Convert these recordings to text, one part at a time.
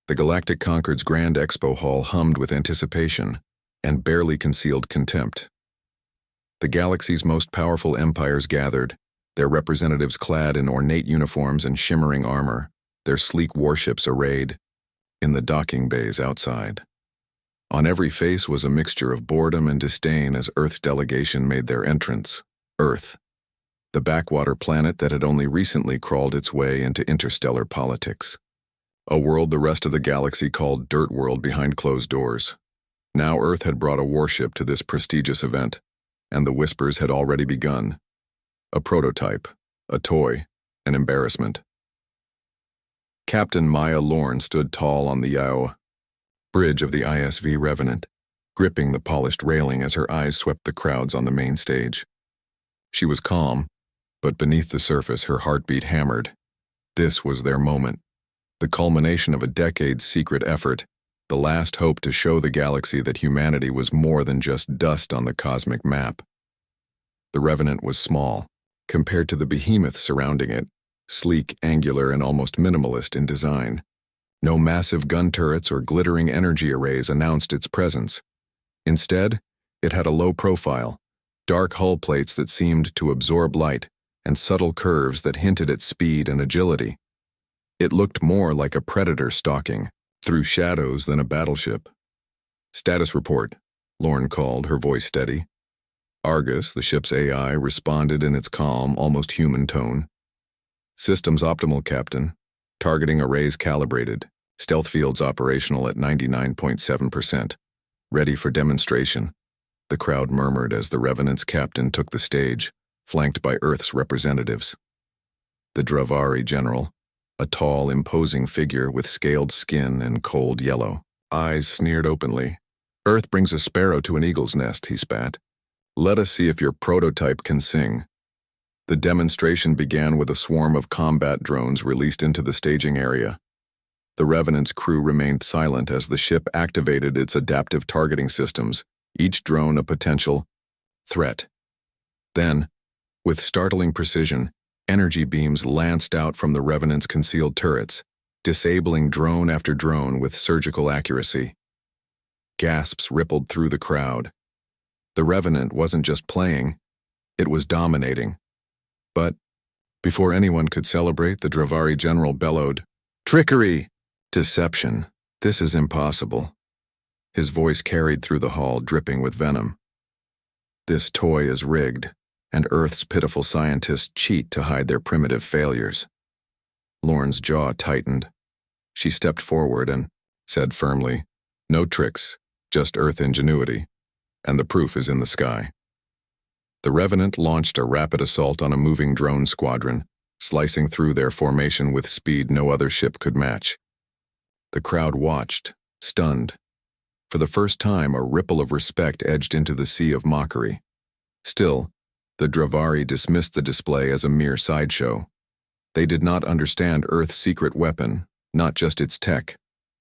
The Galactic Concord's Grand Expo Hall hummed with anticipation and barely concealed contempt. The galaxy's most powerful empires gathered, their representatives clad in ornate uniforms and shimmering armor, their sleek warships arrayed in the docking bays outside. On every face was a mixture of boredom and disdain as Earth's delegation made their entrance. Earth, the backwater planet that had only recently crawled its way into interstellar politics. A world the rest of the galaxy called Dirt World behind closed doors. Now Earth had brought a warship to this prestigious event, and the whispers had already begun. A prototype, a toy, an embarrassment. Captain Maya Lorne stood tall on the Yao bridge of the ISV Revenant, gripping the polished railing as her eyes swept the crowds on the main stage. She was calm, but beneath the surface her heartbeat hammered. This was their moment. The culmination of a decade's secret effort, the last hope to show the galaxy that humanity was more than just dust on the cosmic map. The Revenant was small, compared to the behemoth surrounding it, sleek, angular, and almost minimalist in design. No massive gun turrets or glittering energy arrays announced its presence. Instead, it had a low profile, dark hull plates that seemed to absorb light, and subtle curves that hinted at speed and agility. It looked more like a predator stalking through shadows than a battleship. "Status report," Lorne called, her voice steady. Argus, the ship's AI, responded in its calm, almost human tone. "Systems optimal, Captain. Targeting arrays calibrated. Stealth fields operational at 99.7%. Ready for demonstration." The crowd murmured as the Revenant's captain took the stage, flanked by Earth's representatives. The Dravari general, a tall, imposing figure with scaled skin and cold yellow eyes sneered openly. "Earth brings a sparrow to an eagle's nest," he spat. "Let us see if your prototype can sing." The demonstration began with a swarm of combat drones released into the staging area. The Revenant's crew remained silent as the ship activated its adaptive targeting systems, each drone a potential threat. Then, with startling precision, energy beams lanced out from the Revenant's concealed turrets, disabling drone after drone with surgical accuracy. Gasps rippled through the crowd. The Revenant wasn't just playing, it was dominating. But, before anyone could celebrate, the Dravari general bellowed, "Trickery! Deception! This is impossible." His voice carried through the hall, dripping with venom. "This toy is rigged, and Earth's pitiful scientists cheat to hide their primitive failures." Lorne's jaw tightened. She stepped forward and said firmly, "No tricks, just Earth ingenuity, and the proof is in the sky." The Revenant launched a rapid assault on a moving drone squadron, slicing through their formation with speed no other ship could match. The crowd watched, stunned. For the first time, a ripple of respect edged into the sea of mockery. Still, the Dravari dismissed the display as a mere sideshow. They did not understand Earth's secret weapon, not just its tech,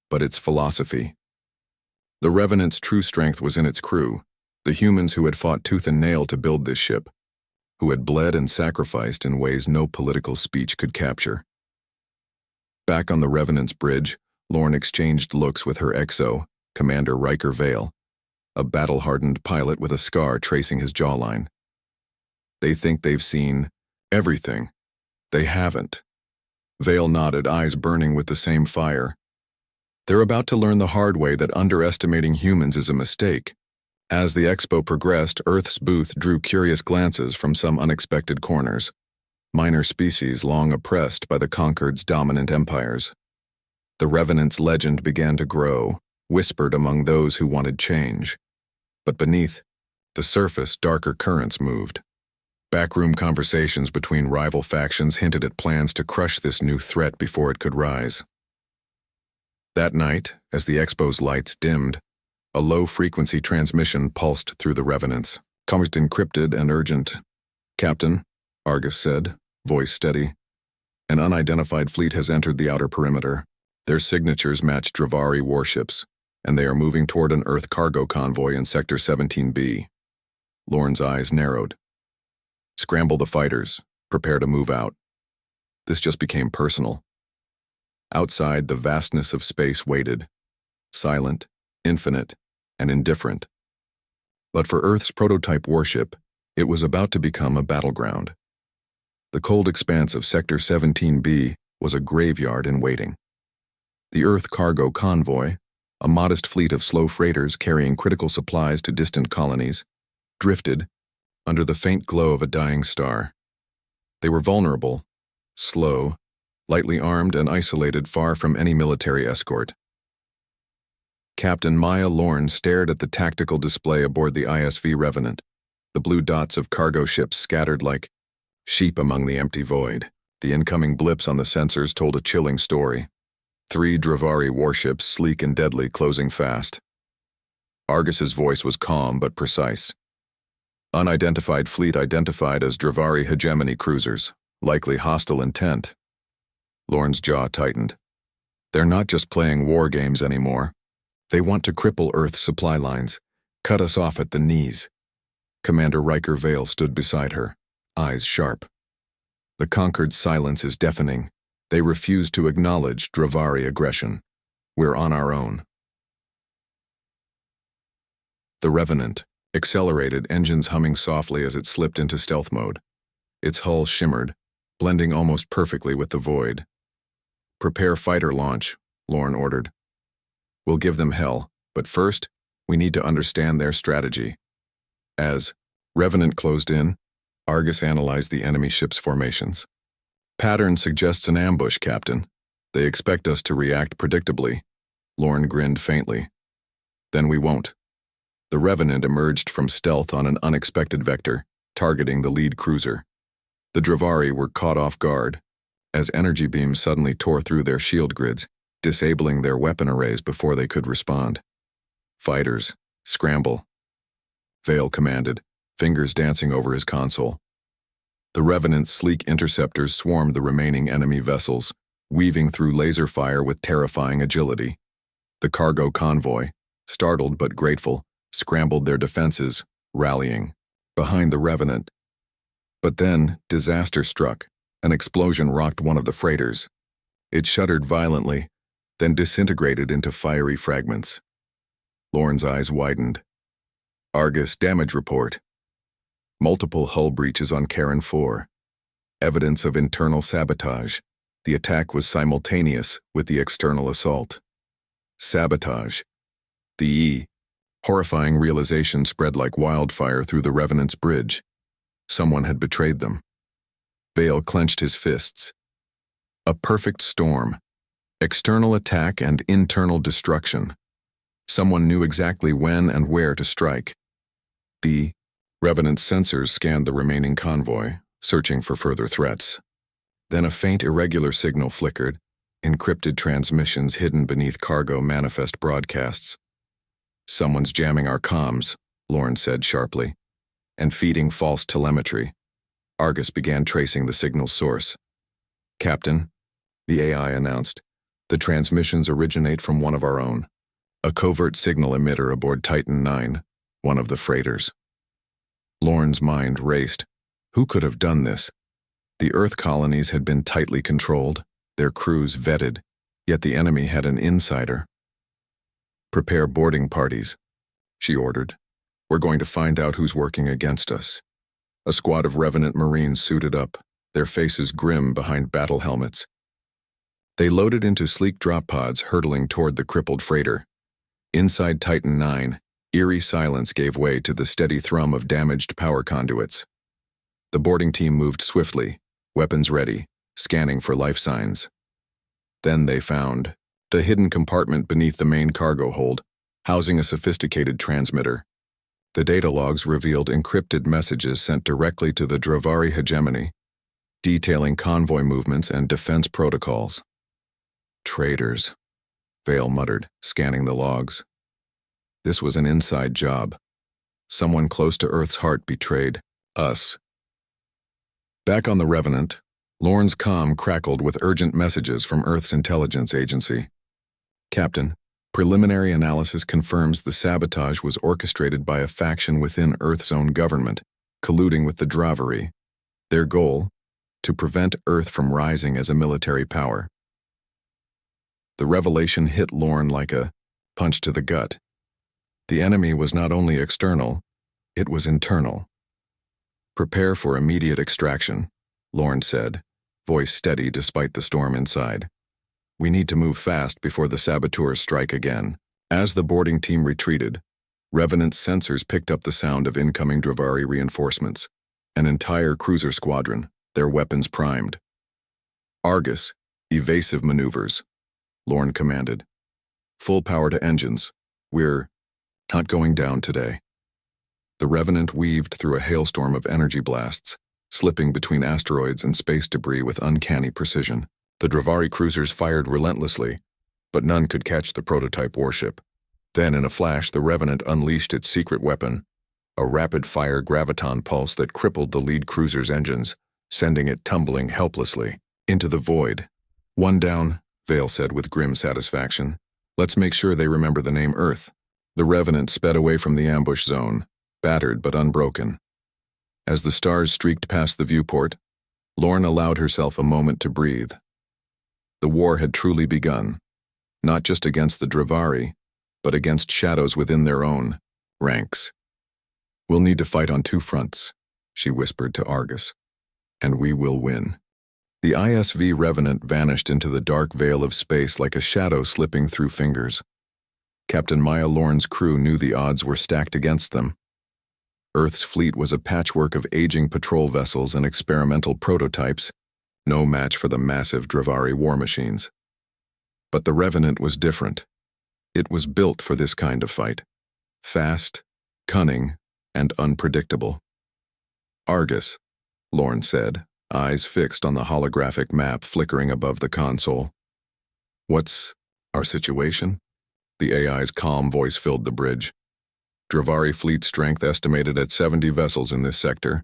but its philosophy. The Revenant's true strength was in its crew, the humans who had fought tooth and nail to build this ship, who had bled and sacrificed in ways no political speech could capture. Back on the Revenant's bridge, Lorne exchanged looks with her XO, Commander Riker Vale, a battle-hardened pilot with a scar tracing his jawline. "They think they've seen everything. They haven't." Vale nodded, eyes burning with the same fire. "They're about to learn the hard way that underestimating humans is a mistake." As the expo progressed, Earth's booth drew curious glances from some unexpected corners, minor species long oppressed by the Concord's dominant empires. The Revenant's legend began to grow, whispered among those who wanted change. But beneath the surface, darker currents moved. Backroom conversations between rival factions hinted at plans to crush this new threat before it could rise. That night, as the expo's lights dimmed, a low-frequency transmission pulsed through the Revenants. "Comms encrypted and urgent." "Captain," Argus said, voice steady. "An unidentified fleet has entered the outer perimeter. Their signatures match Dravari warships, and they are moving toward an Earth cargo convoy in Sector 17B. Lorne's eyes narrowed. "Scramble the fighters. Prepare to move out." This just became personal. Outside, the vastness of space waited, silent, infinite, and indifferent. But for Earth's prototype warship, it was about to become a battleground. The cold expanse of Sector 17B was a graveyard in waiting. The Earth cargo convoy, a modest fleet of slow freighters carrying critical supplies to distant colonies, drifted under the faint glow of a dying star. They were vulnerable, slow, lightly armed, and isolated far from any military escort. Captain Maya Lorne stared at the tactical display aboard the ISV Revenant, the blue dots of cargo ships scattered like sheep among the empty void. The incoming blips on the sensors told a chilling story. 3 Dravari warships, sleek and deadly, closing fast. Argus's voice was calm but precise. Unidentified fleet identified as Dravari hegemony cruisers, likely hostile intent. Lorne's jaw tightened. They're not just playing war games anymore. They want to cripple Earth's supply lines, cut us off at the knees. Commander Riker Vale stood beside her, eyes sharp. The Concord's silence is deafening. They refuse to acknowledge Dravari aggression. We're on our own. The Revenant accelerated, engines humming softly as it slipped into stealth mode. Its hull shimmered, blending almost perfectly with the void. Prepare fighter launch, Lorne ordered. We'll give them hell, but first, we need to understand their strategy. As Revenant closed in, Argus analyzed the enemy ship's formations. Pattern suggests an ambush, Captain. They expect us to react predictably. Lorne grinned faintly. Then we won't. The Revenant emerged from stealth on an unexpected vector, targeting the lead cruiser. The Dravari were caught off guard, as energy beams suddenly tore through their shield grids, disabling their weapon arrays before they could respond. Fighters, scramble. Vale commanded, fingers dancing over his console. The Revenant's sleek interceptors swarmed the remaining enemy vessels, weaving through laser fire with terrifying agility. The cargo convoy, startled but grateful, scrambled their defenses, rallying behind the Revenant. But then, disaster struck. An explosion rocked one of the freighters. It shuddered violently, then disintegrated into fiery fragments. Lorne's eyes widened. Argus damage report. Multiple hull breaches on Karen 4. Evidence of internal sabotage. The attack was simultaneous with the external assault. Sabotage. The horrifying realization spread like wildfire through the Revenant's bridge. Someone had betrayed them. Vale clenched his fists. A perfect storm. External attack and internal destruction. Someone knew exactly when and where to strike. The Revenant's sensors scanned the remaining convoy, searching for further threats. Then a faint irregular signal flickered, encrypted transmissions hidden beneath cargo manifest broadcasts. Someone's jamming our comms, Lorne said sharply, and feeding false telemetry. Argus began tracing the signal's source. Captain, the AI announced, the transmissions originate from one of our own, a covert signal emitter aboard Titan 9, one of the freighters. Lorne's mind raced. Who could have done this? The Earth colonies had been tightly controlled, their crews vetted, yet the enemy had an insider. Prepare boarding parties, she ordered. We're going to find out who's working against us. A squad of Revenant Marines suited up, their faces grim behind battle helmets. They loaded into sleek drop pods hurtling toward the crippled freighter. Inside Titan 9, eerie silence gave way to the steady thrum of damaged power conduits. The boarding team moved swiftly, weapons ready, scanning for life signs. Then they found a hidden compartment beneath the main cargo hold, housing a sophisticated transmitter. The data logs revealed encrypted messages sent directly to the Dravari hegemony, detailing convoy movements and defense protocols. Traitors, Vale muttered, scanning the logs. This was an inside job. Someone close to Earth's heart betrayed us. Back on the Revenant, Lorne's comm crackled with urgent messages from Earth's intelligence agency. Captain, preliminary analysis confirms the sabotage was orchestrated by a faction within Earth's own government, colluding with the Dravari. Their goal? To prevent Earth from rising as a military power. The revelation hit Lorne like a punch to the gut. The enemy was not only external, it was internal. "Prepare for immediate extraction," Lorne said, voice steady despite the storm inside. "We need to move fast before the saboteurs strike again." As the boarding team retreated, Revenant's sensors picked up the sound of incoming Dravari reinforcements, an entire cruiser squadron, their weapons primed. "Argus, evasive maneuvers," Lorne commanded. "Full power to engines. We're not going down today." The Revenant weaved through a hailstorm of energy blasts, slipping between asteroids and space debris with uncanny precision. The Dravari cruisers fired relentlessly, but none could catch the prototype warship. Then, in a flash, the Revenant unleashed its secret weapon, a rapid-fire graviton pulse that crippled the lead cruiser's engines, sending it tumbling helplessly into the void. "One down," Vale said with grim satisfaction. "Let's make sure they remember the name Earth." The Revenant sped away from the ambush zone, battered but unbroken. As the stars streaked past the viewport, Lorne allowed herself a moment to breathe. The war had truly begun, not just against the Dravari, but against shadows within their own ranks. "We'll need to fight on two fronts," she whispered to Argus, "and we will win." The ISV Revenant vanished into the dark veil of space like a shadow slipping through fingers. Captain Maya Lorne's crew knew the odds were stacked against them. Earth's fleet was a patchwork of aging patrol vessels and experimental prototypes, no match for the massive Dravari war machines. But the Revenant was different. It was built for this kind of fight. Fast, cunning, and unpredictable. "Argus," Lorne said, eyes fixed on the holographic map flickering above the console. "What's our situation?" The AI's calm voice filled the bridge. "Dravari fleet strength estimated at 70 vessels in this sector.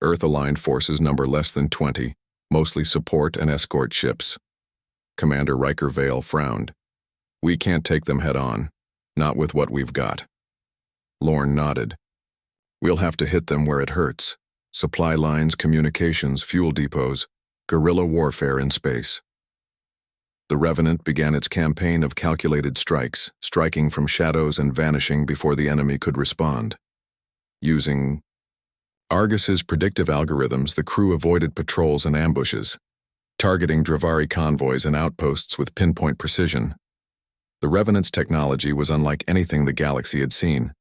Earth-aligned forces number less than 20, mostly support and escort ships." Commander Riker Vale frowned. "We can't take them head-on, not with what we've got." Lorne nodded. "We'll have to hit them where it hurts. Supply lines, communications, fuel depots, guerrilla warfare in space." The Revenant began its campaign of calculated strikes, striking from shadows and vanishing before the enemy could respond. Using Argus's predictive algorithms, the crew avoided patrols and ambushes, targeting Dravari convoys and outposts with pinpoint precision. The Revenant's technology was unlike anything the galaxy had seen.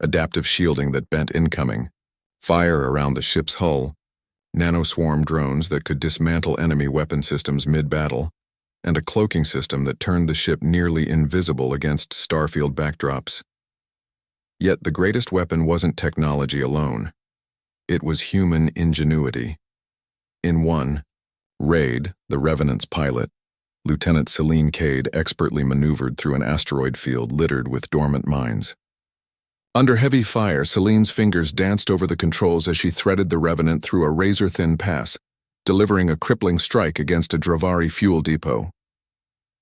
Adaptive shielding that bent incoming, fire around the ship's hull, nanoswarm drones that could dismantle enemy weapon systems mid-battle, and a cloaking system that turned the ship nearly invisible against starfield backdrops. Yet the greatest weapon wasn't technology alone. It was human ingenuity. In one raid, the Revenant's pilot, Lieutenant Celine Cade, expertly maneuvered through an asteroid field littered with dormant mines. Under heavy fire, Celine's fingers danced over the controls as she threaded the Revenant through a razor-thin pass, delivering a crippling strike against a Dravari fuel depot.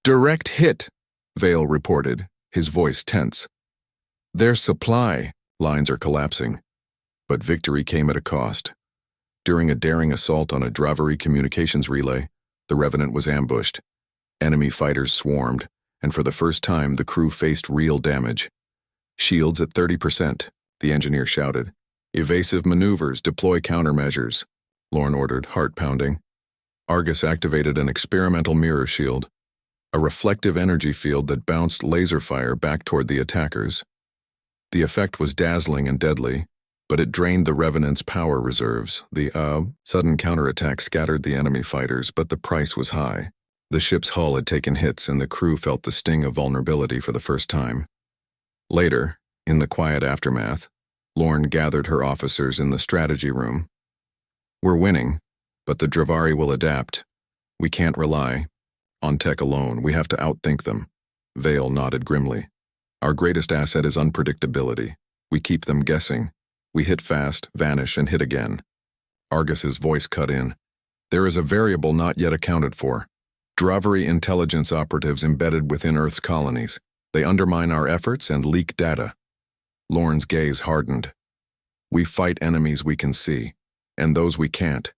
"Direct hit," Vale reported, his voice tense. "Their supply lines are collapsing." But victory came at a cost. During a daring assault on a Dravari communications relay, the Revenant was ambushed. Enemy fighters swarmed, and for the first time the crew faced real damage. "Shields at 30%, the engineer shouted. "Evasive maneuvers, deploy countermeasures," Lorne ordered, heart pounding. Argus activated an experimental mirror shield, a reflective energy field that bounced laser fire back toward the attackers. The effect was dazzling and deadly, but it drained the Revenant's power reserves. The sudden counterattack scattered the enemy fighters, but the price was high. The ship's hull had taken hits, and the crew felt the sting of vulnerability for the first time. Later, in the quiet aftermath, Lorne gathered her officers in the strategy room. "We're winning, but the Dravari will adapt. We can't rely on tech alone. We have to outthink them." Vale nodded grimly. "Our greatest asset is unpredictability. We keep them guessing. We hit fast, vanish, and hit again." Argus's voice cut in. "There is a variable not yet accounted for. Dravari intelligence operatives embedded within Earth's colonies. They undermine our efforts and leak data." Lorne's gaze hardened. "We fight enemies we can see, and those we can't.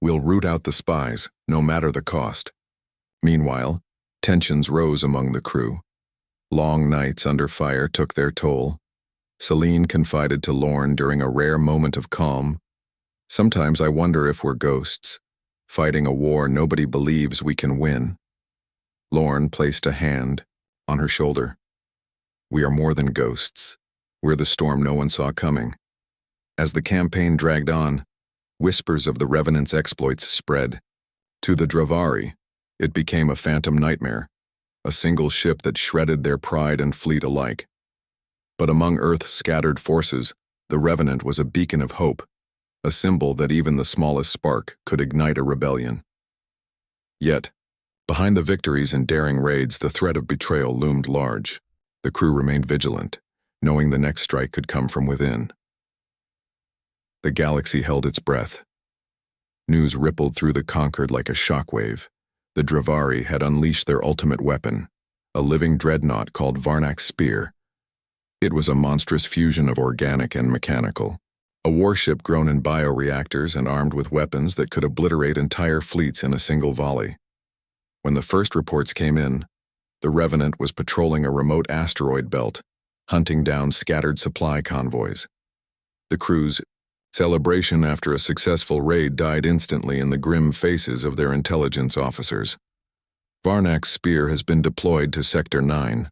We'll root out the spies, no matter the cost. Meanwhile, Tensions rose among the crew. Long nights under fire took their toll. Celine confided to Lorne during a rare moment of calm, "Sometimes I wonder if we're ghosts, fighting a war nobody believes we can win." Lorne placed a hand on her shoulder. "We are more than ghosts. We're the storm no one saw coming." As the campaign dragged on, whispers of the Revenant's exploits spread. To the Dravari, it became a phantom nightmare, a single ship that shredded their pride and fleet alike. But among Earth's scattered forces, the Revenant was a beacon of hope, a symbol that even the smallest spark could ignite a rebellion. Yet, behind the victories and daring raids, the threat of betrayal loomed large. The crew remained vigilant, knowing the next strike could come from within. The galaxy held its breath. News rippled through the Concord like a shockwave. The Dravari had unleashed their ultimate weapon, a living dreadnought called Varnak's Spear. It was a monstrous fusion of organic and mechanical, a warship grown in bioreactors and armed with weapons that could obliterate entire fleets in a single volley. When the first reports came in, the Revenant was patrolling a remote asteroid belt, hunting down scattered supply convoys. The crew's celebration after a successful raid died instantly in the grim faces of their intelligence officers. "Varnak's Spear has been deployed to Sector 9,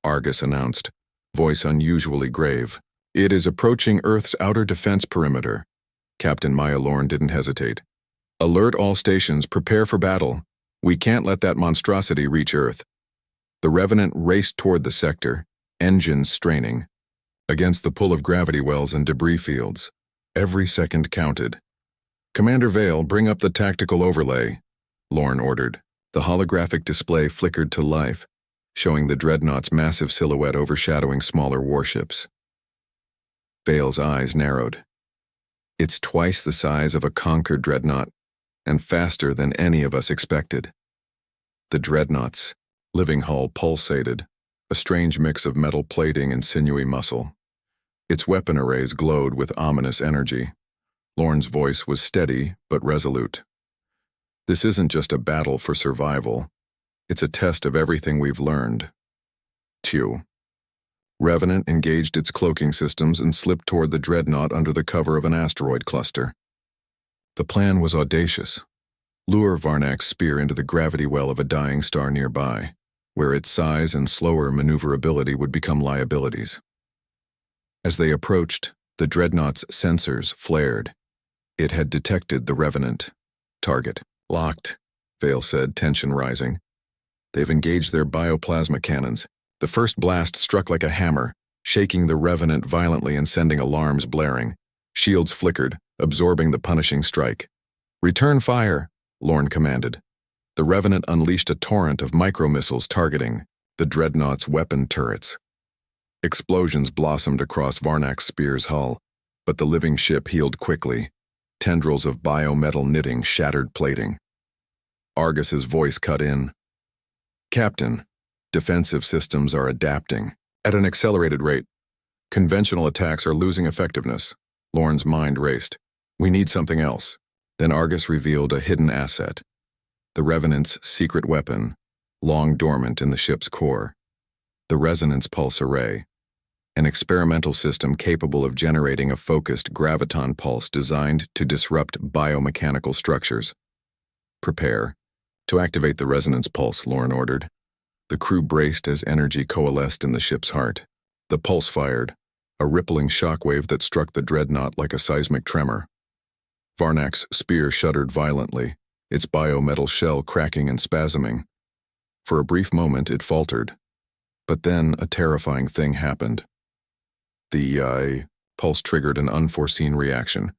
Argus announced, voice unusually grave. "It is approaching Earth's outer defense perimeter." Captain Maya Lorne didn't hesitate. "Alert all stations, prepare for battle. We can't let that monstrosity reach Earth." The Revenant raced toward the sector, engines straining, against the pull of gravity wells and debris fields. Every second counted. "Commander Vale, bring up the tactical overlay," Lorne ordered. The holographic display flickered to life, showing the dreadnought's massive silhouette overshadowing smaller warships. Vale's eyes narrowed. "It's twice the size of a Conquered dreadnought, and faster than any of us expected." The dreadnought's living hull pulsated, a strange mix of metal plating and sinewy muscle. Its weapon arrays glowed with ominous energy. Lorne's voice was steady but resolute. "This isn't just a battle for survival. It's a test of everything we've learned." Tew. Revenant engaged its cloaking systems and slipped toward the dreadnought under the cover of an asteroid cluster. The plan was audacious. Lure Varnak's Spear into the gravity well of a dying star nearby, where its size and slower maneuverability would become liabilities. As they approached, the dreadnought's sensors flared. It had detected the Revenant. "Target locked," Vale said, tension rising. "They've engaged their bioplasma cannons." The first blast struck like a hammer, shaking the Revenant violently and sending alarms blaring. Shields flickered, absorbing the punishing strike. "Return fire," Lorne commanded. The Revenant unleashed a torrent of micromissiles targeting the dreadnought's weapon turrets. Explosions blossomed across Varnak's Spear's hull, but the living ship healed quickly. Tendrils of biometal knitting shattered plating. Argus's voice cut in. "Captain, defensive systems are adapting at an accelerated rate. Conventional attacks are losing effectiveness." Lorne's mind raced. "We need something else." Then Argus revealed a hidden asset. The Revenant's secret weapon, long dormant in the ship's core. The resonance pulse array. An experimental system capable of generating a focused graviton pulse designed to disrupt biomechanical structures. "Prepare to activate the resonance pulse," Lorne ordered. The crew braced as energy coalesced in the ship's heart. The pulse fired, a rippling shockwave that struck the dreadnought like a seismic tremor. Varnak's Spear shuddered violently, its biometal shell cracking and spasming. For a brief moment it faltered, but then a terrifying thing happened. The pulse triggered an unforeseen reaction.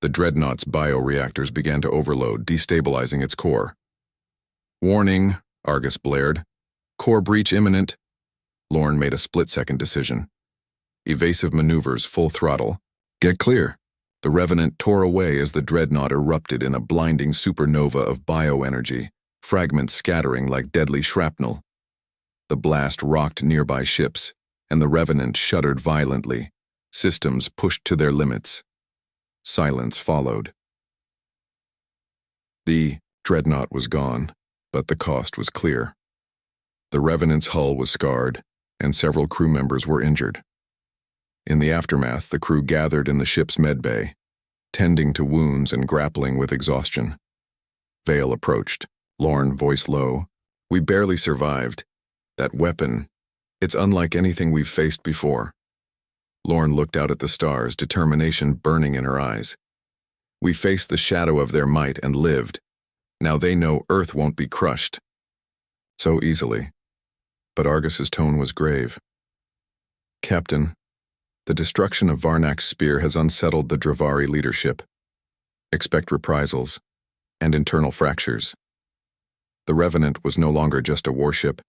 The dreadnought's bioreactors began to overload, destabilizing its core. "Warning," Argus blared. "Core breach imminent." Lorne made a split-second decision. Evasive maneuvers full throttle. "Get clear." The Revenant tore away as the dreadnought erupted in a blinding supernova of bioenergy, fragments scattering like deadly shrapnel. The blast rocked nearby ships, and the Revenant shuddered violently, systems pushed to their limits. Silence followed. The dreadnought was gone, but the cost was clear. The Revenant's hull was scarred, and several crew members were injured. In the aftermath, the crew gathered in the ship's medbay, tending to wounds and grappling with exhaustion. Vale approached, Lorne, voice low. "We barely survived. That weapon, it's unlike anything we've faced before." Lorne looked out at the stars, determination burning in her eyes. "We faced the shadow of their might and lived. Now they know Earth won't be crushed so easily." But Argus's tone was grave. "Captain, the destruction of Varnak's spear has unsettled the Dravari leadership. Expect reprisals and internal fractures." The Revenant was no longer just a warship.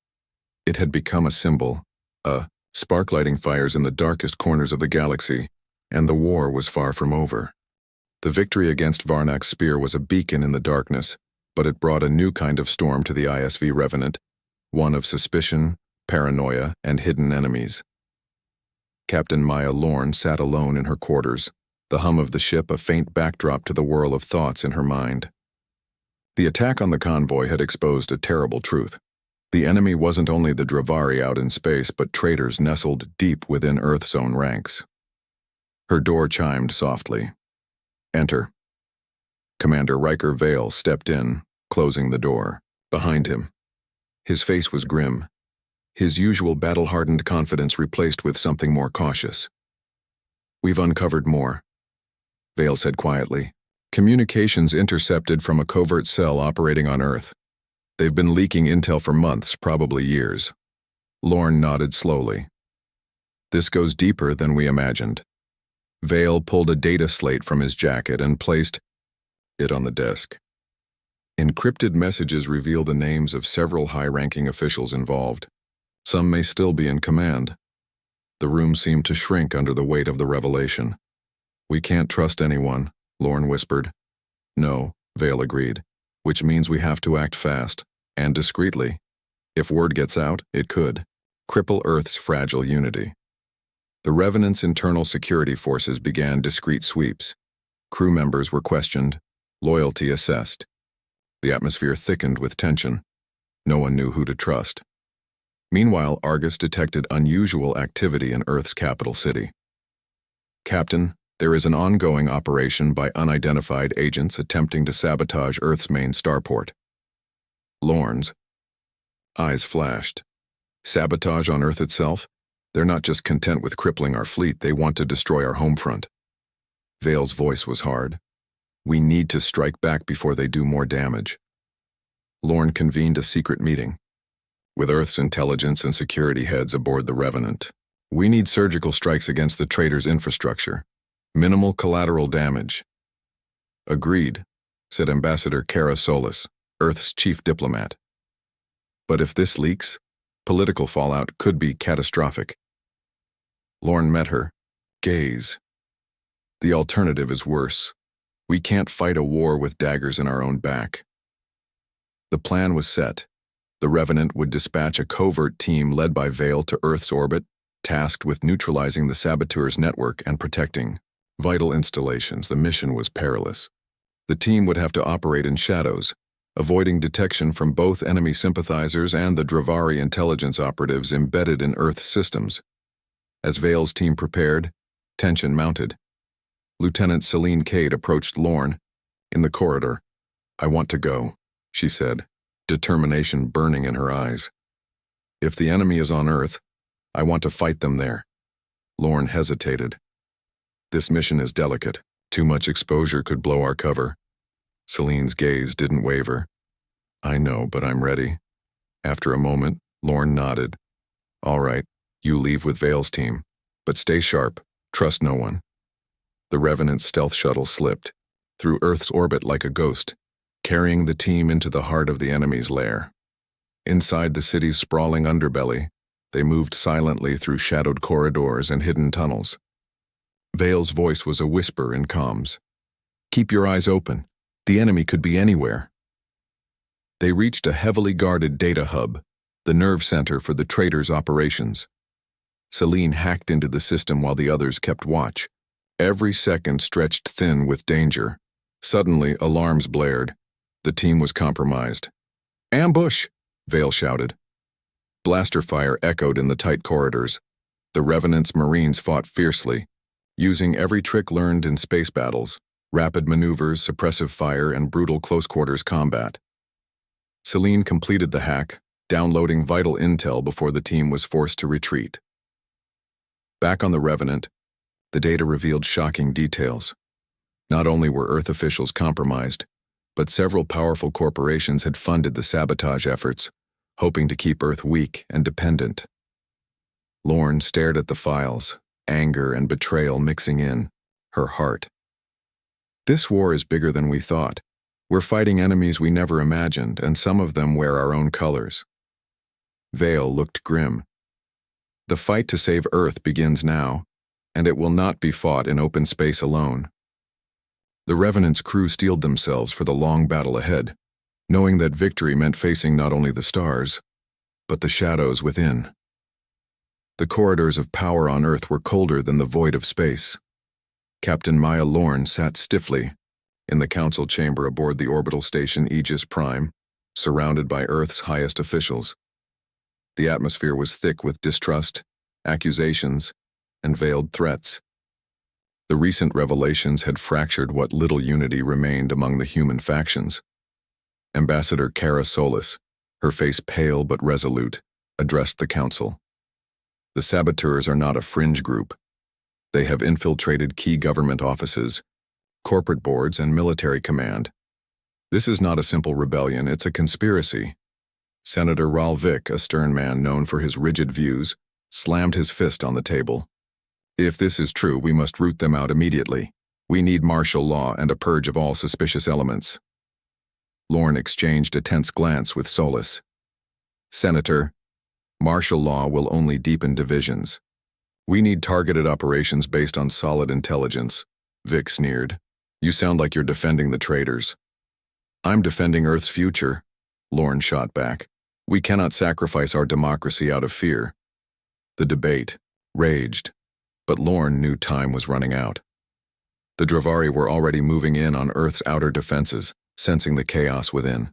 It had become a symbol, a spark lighting fires in the darkest corners of the galaxy, and the war was far from over. The victory against Varnak's spear was a beacon in the darkness, but it brought a new kind of storm to the ISV Revenant, one of suspicion, paranoia, and hidden enemies. Captain Maya Lorne sat alone in her quarters, the hum of the ship a faint backdrop to the whirl of thoughts in her mind. The attack on the convoy had exposed a terrible truth. The enemy wasn't only the Dravari out in space, but traitors nestled deep within Earth's own ranks. Her door chimed softly. "Enter." Commander Riker Vale stepped in, closing the door. Behind him, his face was grim, his usual battle-hardened confidence replaced with something more cautious. "We've uncovered more," Vale said quietly. "Communications intercepted from a covert cell operating on Earth. They've been leaking intel for months, probably years." Lorne nodded slowly. "This goes deeper than we imagined." Vale pulled a data slate from his jacket and placed it on the desk. Encrypted messages reveal the names of several high-ranking officials involved. Some may still be in command. The room seemed to shrink under the weight of the revelation. "We can't trust anyone," Lorne whispered. "No," Vale agreed, "which means we have to act fast, and discreetly. If word gets out, it could cripple Earth's fragile unity." The Revenant's internal security forces began discreet sweeps. Crew members were questioned, loyalty assessed. The atmosphere thickened with tension. No one knew who to trust. Meanwhile, Argus detected unusual activity in Earth's capital city. "Captain, there is an ongoing operation by unidentified agents attempting to sabotage Earth's main starport." Lorne's eyes flashed. "Sabotage on Earth itself? They're not just content with crippling our fleet, they want to destroy our home front." Vale's voice was hard. "We need to strike back before they do more damage." Lorne convened a secret meeting with Earth's intelligence and security heads aboard the Revenant. "We need surgical strikes against the traitors' infrastructure. Minimal collateral damage." "Agreed," said Ambassador Kara Solis, Earth's chief diplomat. "But if this leaks, political fallout could be catastrophic." Lorne met her gaze. "The alternative is worse. We can't fight a war with daggers in our own back." The plan was set. The Revenant would dispatch a covert team led by Vale to Earth's orbit, tasked with neutralizing the saboteurs' network and protecting vital installations. The mission was perilous. The team would have to operate in shadows, avoiding detection from both enemy sympathizers and the Dravari intelligence operatives embedded in Earth's systems. As Vale's team prepared, tension mounted. Lieutenant Celine Cade approached Lorne in the corridor. "I want to go," she said, determination burning in her eyes. "If the enemy is on Earth, I want to fight them there." Lorne hesitated. "This mission is delicate. Too much exposure could blow our cover." Celine's gaze didn't waver. "I know, but I'm ready." After a moment, Lorne nodded. "All right, you leave with Vale's team, but stay sharp, trust no one." The Revenant's stealth shuttle slipped through Earth's orbit like a ghost, carrying the team into the heart of the enemy's lair. Inside the city's sprawling underbelly, they moved silently through shadowed corridors and hidden tunnels. Vale's voice was a whisper in comms. "Keep your eyes open. The enemy could be anywhere." They reached a heavily guarded data hub, the nerve center for the traitors' operations. Celine hacked into the system while the others kept watch. Every second stretched thin with danger. Suddenly, alarms blared. The team was compromised. "Ambush!" Vale shouted. Blaster fire echoed in the tight corridors. The Revenant's Marines fought fiercely, using every trick learned in space battles: rapid maneuvers, suppressive fire, and brutal close-quarters combat. Celine completed the hack, downloading vital intel before the team was forced to retreat. Back on the Revenant, the data revealed shocking details. Not only were Earth officials compromised, but several powerful corporations had funded the sabotage efforts, hoping to keep Earth weak and dependent. Lorne stared at the files, anger and betrayal mixing in, her heart. This war is bigger than we thought. We're fighting enemies we never imagined, and some of them wear our own colors. Vale looked grim. The fight to save Earth begins now, and it will not be fought in open space alone. The Revenant's crew steeled themselves for the long battle ahead, knowing that victory meant facing not only the stars, but the shadows within. The corridors of power on Earth were colder than the void of space. Captain Maya Lorne sat stiffly in the council chamber aboard the orbital station Aegis Prime, surrounded by Earth's highest officials. The atmosphere was thick with distrust, accusations, and veiled threats. The recent revelations had fractured what little unity remained among the human factions. Ambassador Kara Solis, her face pale but resolute, addressed the council. The saboteurs are not a fringe group. They have infiltrated key government offices, corporate boards, and military command. This is not a simple rebellion, it's a conspiracy. Senator Raul Vick, a stern man known for his rigid views, slammed his fist on the table. If this is true, we must root them out immediately. We need martial law and a purge of all suspicious elements. Lorne exchanged a tense glance with Solis. Senator, martial law will only deepen divisions. We need targeted operations based on solid intelligence, Vic sneered. You sound like you're defending the traitors. I'm defending Earth's future, Lorne shot back. We cannot sacrifice our democracy out of fear. The debate raged, but Lorne knew time was running out. The Dravari were already moving in on Earth's outer defenses, sensing the chaos within.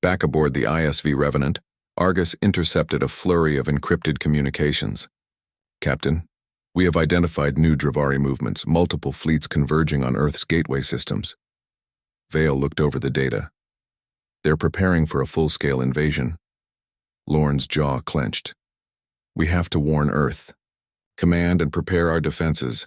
Back aboard the ISV Revenant, Argus intercepted a flurry of encrypted communications. Captain, we have identified new Dravari movements, multiple fleets converging on Earth's gateway systems. Vale looked over the data. They're preparing for a full-scale invasion. Lorne's jaw clenched. We have to warn Earth, command and prepare our defenses,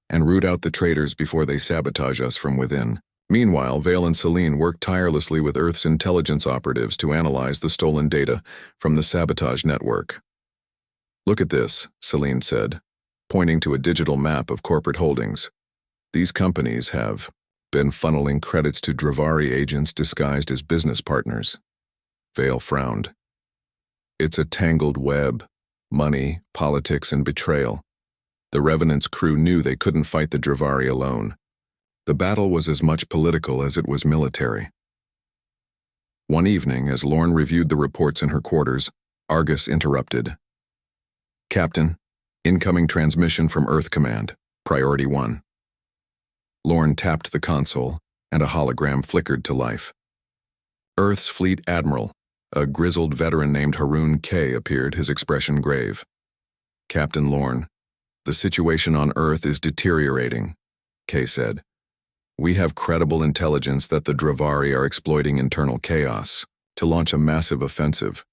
and root out the traitors before they sabotage us from within. Meanwhile, Vale and Celine worked tirelessly with Earth's intelligence operatives to analyze the stolen data from the sabotage network. Look at this, Celine said, pointing to a digital map of corporate holdings. These companies have been funneling credits to Dravari agents disguised as business partners. Vale frowned. It's a tangled web: money, politics, and betrayal. The Revenant's crew knew they couldn't fight the Dravari alone. The battle was as much political as it was military. One evening, as Lorne reviewed the reports in her quarters, Argus interrupted. Captain, incoming transmission from Earth Command, Priority 1. Lorne tapped the console, and a hologram flickered to life. Earth's Fleet Admiral, a grizzled veteran named Haroon K, appeared, his expression grave. Captain Lorne, the situation on Earth is deteriorating, K said. We have credible intelligence that the Dravari are exploiting internal chaos to launch a massive offensive.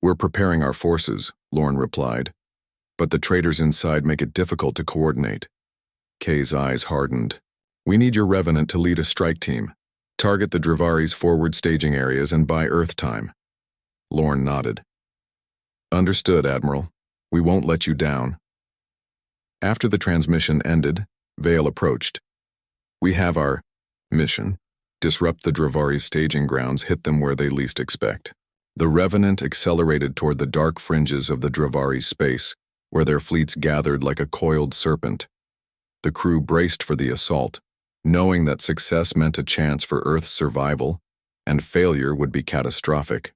We're preparing our forces, Lorne replied, but the traitors inside make it difficult to coordinate. K's eyes hardened. We need your Revenant to lead a strike team, target the Dravari's forward staging areas, and buy Earth time. Lorne nodded. Understood, Admiral. We won't let you down. After the transmission ended, Vale approached. We have our mission: disrupt the Dravari's staging grounds, hit them where they least expect. The Revenant accelerated toward the dark fringes of the Dravari's space, where their fleets gathered like a coiled serpent. The crew braced for the assault, knowing that success meant a chance for Earth's survival, and failure would be catastrophic.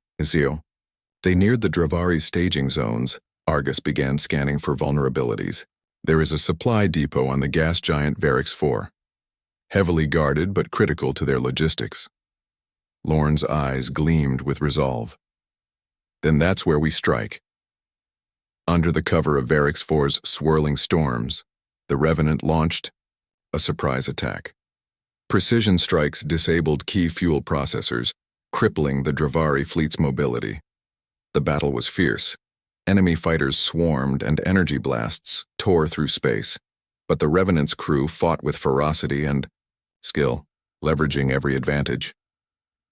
They neared the Dravari's staging zones. Argus began scanning for vulnerabilities. There is a supply depot on the gas giant Varix 4. Heavily guarded but critical to their logistics. Lorne's eyes gleamed with resolve. Then that's where we strike. Under the cover of Varix IV's swirling storms, the Revenant launched a surprise attack. Precision strikes disabled key fuel processors, crippling the Dravari fleet's mobility. The battle was fierce. Enemy fighters swarmed and energy blasts tore through space, but the Revenant's crew fought with ferocity and skill, leveraging every advantage.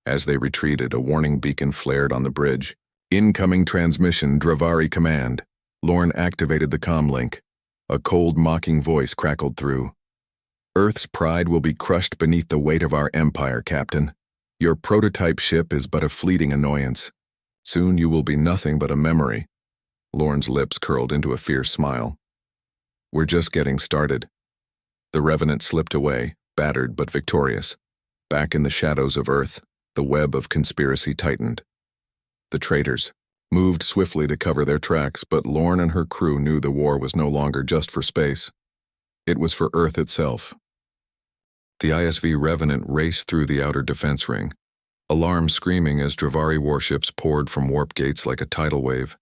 As they retreated, a warning beacon flared on the bridge. Incoming transmission, Dravari command. Lorne activated the comlink. A cold, mocking voice crackled through. Earth's pride will be crushed beneath the weight of our empire, Captain. Your prototype ship is but a fleeting annoyance. Soon you will be nothing but a memory. Lorne's lips curled into a fierce smile. We're just getting started. The Revenant slipped away, battered but victorious. Back in the shadows of Earth, the web of conspiracy tightened. The traitors moved swiftly to cover their tracks, but Lorne and her crew knew the war was no longer just for space. It was for Earth itself. The ISV Revenant raced through the outer defense ring, alarm screaming as Dravari warships poured from warp gates like a tidal wave.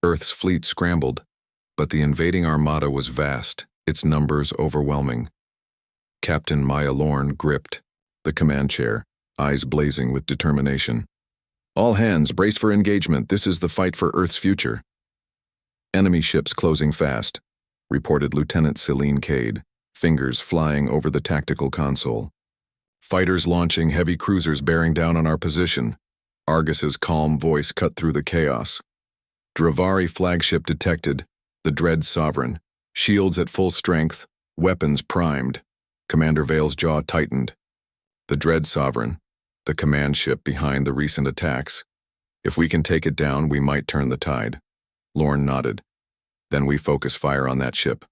Earth's fleet scrambled, but the invading armada was vast, its numbers overwhelming. Captain Maya Lorne gripped the command chair, eyes blazing with determination. All hands, brace for engagement. This is the fight for Earth's future. Enemy ships closing fast, reported Lieutenant Celine Cade, fingers flying over the tactical console. Fighters launching, heavy cruisers bearing down on our position. Argus's calm voice cut through the chaos. Dravari flagship detected, the Dread Sovereign, shields at full strength, weapons primed. Commander Vale's jaw tightened. The Dread Sovereign, the command ship behind the recent attacks. If we can take it down, we might turn the tide. Lorne nodded. Then we focus fire on that ship.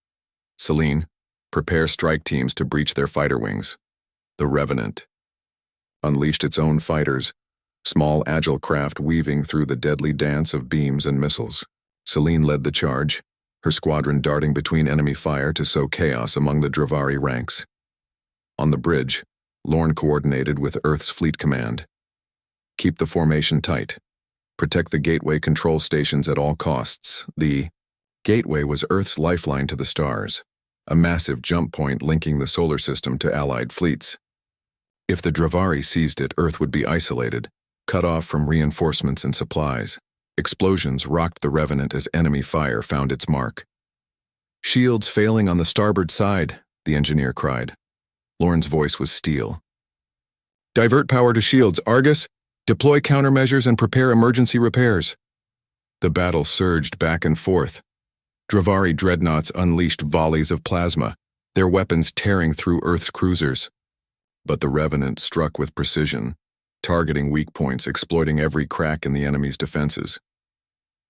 Celine, prepare strike teams to breach their fighter wings. The Revenant unleashed its own fighters, small agile craft weaving through the deadly dance of beams and missiles. Celine led the charge, her squadron darting between enemy fire to sow chaos among the Dravari ranks. On the bridge, Lorne coordinated with Earth's Fleet Command. Keep the formation tight. Protect the gateway control stations at all costs. The gateway was Earth's lifeline to the stars, a massive jump point linking the solar system to allied fleets. If the Dravari seized it, Earth would be isolated, cut off from reinforcements and supplies. Explosions rocked the Revenant as enemy fire found its mark. Shields failing on the starboard side, the engineer cried. Lorne's voice was steel. Divert power to shields, Argus. Deploy countermeasures and prepare emergency repairs. The battle surged back and forth. Dravari dreadnoughts unleashed volleys of plasma, their weapons tearing through Earth's cruisers. But the Revenant struck with precision, targeting weak points, exploiting every crack in the enemy's defenses.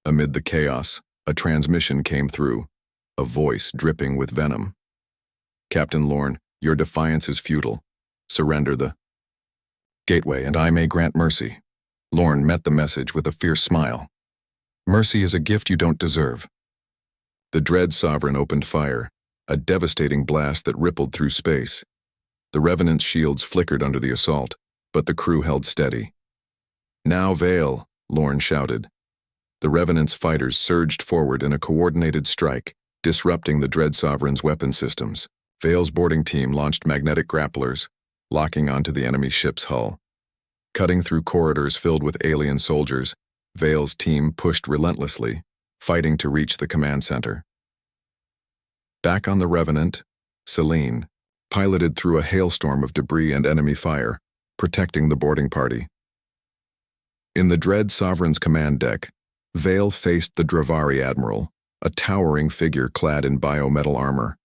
Amid the chaos, a transmission came through, a voice dripping with venom. Captain Lorne, your defiance is futile. Surrender the gateway, and I may grant mercy. Lorne met the message with a fierce smile. Mercy is a gift you don't deserve. The Dread Sovereign opened fire, a devastating blast that rippled through space. The Revenant's shields flickered under the assault, but the crew held steady. Now Vale, Lorne shouted. The Revenant's fighters surged forward in a coordinated strike, disrupting the Dread Sovereign's weapon systems. Vale's boarding team launched magnetic grapplers, locking onto the enemy ship's hull. Cutting through corridors filled with alien soldiers, Vale's team pushed relentlessly, fighting to reach the command center. Back on the Revenant, Celine piloted through a hailstorm of debris and enemy fire, protecting the boarding party. In the Dread Sovereign's command deck, Vale faced the Dravari admiral, a towering figure clad in biometal armor.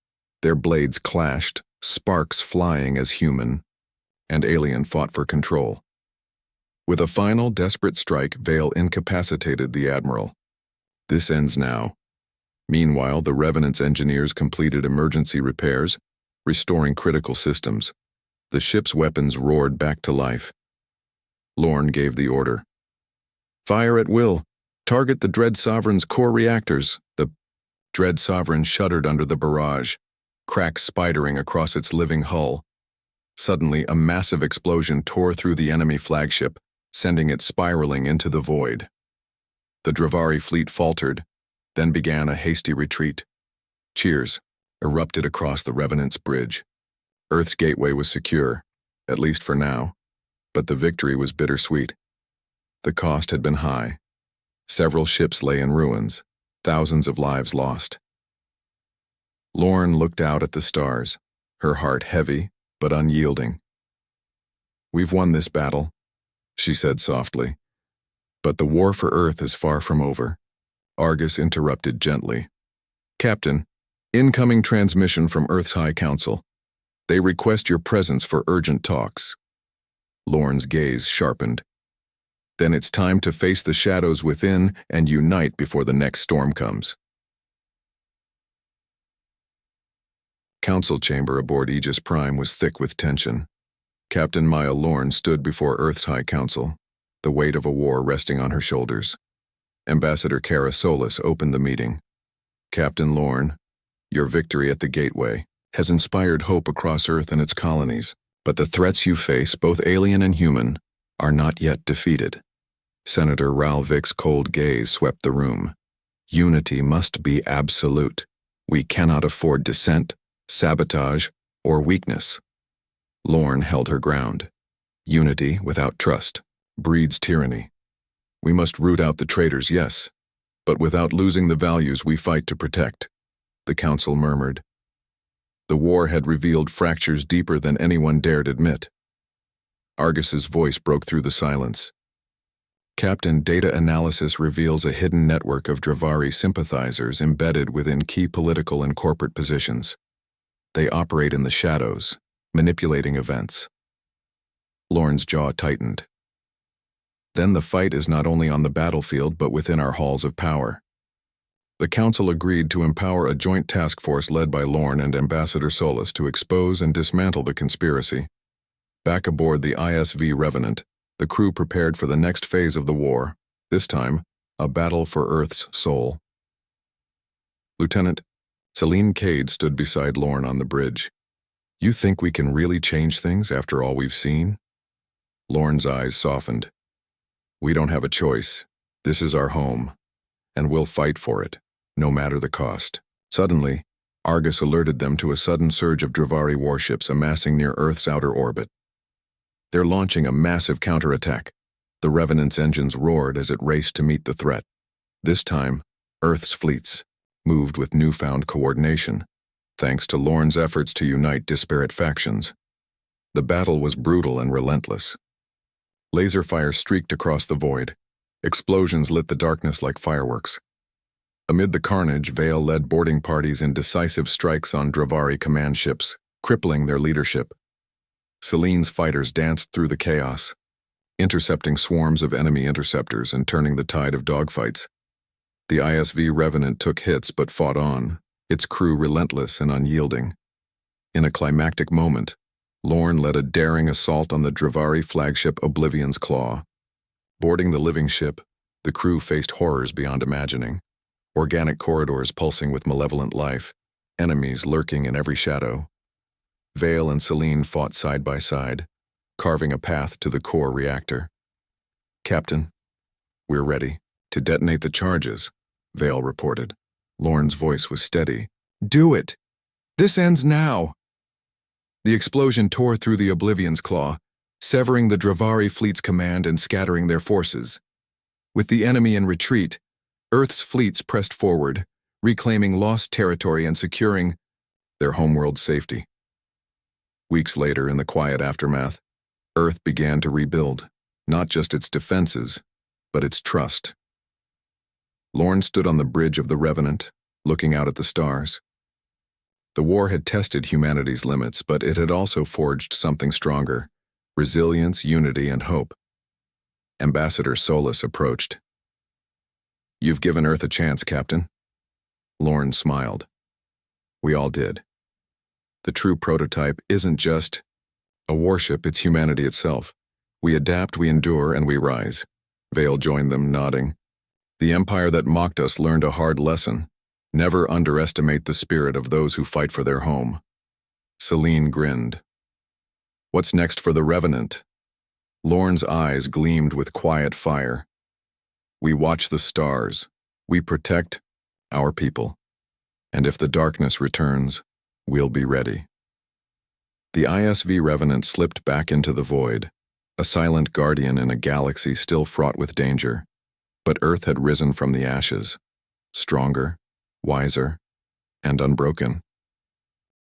Their blades clashed, sparks flying as human and alien fought for control. With a final desperate strike, Vale incapacitated the admiral. This ends now. Meanwhile, the Revenant's engineers completed emergency repairs, restoring critical systems. The ship's weapons roared back to life. Lorne gave the order. Fire at will. Target the Dread Sovereign's core reactors. The Dread Sovereign shuddered under the barrage, cracks spidering across its living hull. Suddenly, a massive explosion tore through the enemy flagship, sending it spiraling into the void. The Dravari fleet faltered, then began a hasty retreat. Cheers erupted across the Revenant's bridge. Earth's gateway was secure, at least for now, but the victory was bittersweet. The cost had been high. Several ships lay in ruins, thousands of lives lost. Lorne looked out at the stars, her heart heavy but unyielding. "We've won this battle," she said softly. "But the war for Earth is far from over." Argus interrupted gently. "Captain, incoming transmission from Earth's High Council. They request your presence for urgent talks." Lorne's gaze sharpened. "Then it's time to face the shadows within and unite before the next storm comes." Council chamber aboard Aegis Prime was thick with tension. Captain Maya Lorne stood before Earth's High Council, the weight of a war resting on her shoulders. Ambassador Kara Solis opened the meeting. "Captain Lorne, your victory at the Gateway has inspired hope across Earth and its colonies, but the threats you face, both alien and human, are not yet defeated." Senator Ralvik's cold gaze swept the room. "Unity must be absolute. We cannot afford dissent, sabotage, or weakness." Lorne held her ground. "Unity without trust breeds tyranny. We must root out the traitors, yes, but without losing the values we fight to protect." The council murmured. The war had revealed fractures deeper than anyone dared admit. Argus's voice broke through the silence. "Captain, data analysis reveals a hidden network of Dravari sympathizers embedded within key political and corporate positions. They operate in the shadows, manipulating events." Lorne's jaw tightened. "Then the fight is not only on the battlefield but within our halls of power." The council agreed to empower a joint task force led by Lorne and Ambassador Solis to expose and dismantle the conspiracy. Back aboard the ISV Revenant, the crew prepared for the next phase of the war, this time, a battle for Earth's soul. Lieutenant, Celine Cade stood beside Lorne on the bridge. "You think we can really change things after all we've seen?" Lorne's eyes softened. "We don't have a choice. This is our home, and we'll fight for it, no matter the cost." Suddenly, Argus alerted them to a sudden surge of Dravari warships amassing near Earth's outer orbit. "They're launching a massive counterattack." The Revenant's engines roared as it raced to meet the threat. This time, Earth's fleets moved with newfound coordination, thanks to Lorne's efforts to unite disparate factions. The battle was brutal and relentless. Laser fire streaked across the void. Explosions lit the darkness like fireworks. Amid the carnage, Vale led boarding parties in decisive strikes on Dravari command ships, crippling their leadership. Celine's fighters danced through the chaos, intercepting swarms of enemy interceptors and turning the tide of dogfights. The ISV Revenant took hits but fought on, its crew relentless and unyielding. In a climactic moment, Lorne led a daring assault on the Dravari flagship Oblivion's Claw. Boarding the living ship, the crew faced horrors beyond imagining. Organic corridors pulsing with malevolent life, enemies lurking in every shadow. Vale and Celine fought side by side, carving a path to the core reactor. "Captain, we're ready to detonate the charges," Vale reported. Lorne's voice was steady. "Do it! This ends now!" The explosion tore through the Oblivion's Claw, severing the Dravari fleet's command and scattering their forces. With the enemy in retreat, Earth's fleets pressed forward, reclaiming lost territory and securing their homeworld's safety. Weeks later, in the quiet aftermath, Earth began to rebuild, not just its defenses, but its trust. Lorne stood on the bridge of the Revenant, looking out at the stars. The war had tested humanity's limits, but it had also forged something stronger: resilience, unity, and hope. Ambassador Solis approached. "You've given Earth a chance, Captain." Lorne smiled. "We all did. The true prototype isn't just a warship, it's humanity itself. We adapt, we endure, and we rise." Vale joined them, nodding. "The empire that mocked us learned a hard lesson. Never underestimate the spirit of those who fight for their home." Celine grinned. "What's next for the Revenant?" Lorne's eyes gleamed with quiet fire. We watch the stars. We protect our people. And if the darkness returns, we'll be ready. The ISV Revenant slipped back into the void, a silent guardian in a galaxy still fraught with danger. But Earth had risen from the ashes, stronger, wiser, and unbroken.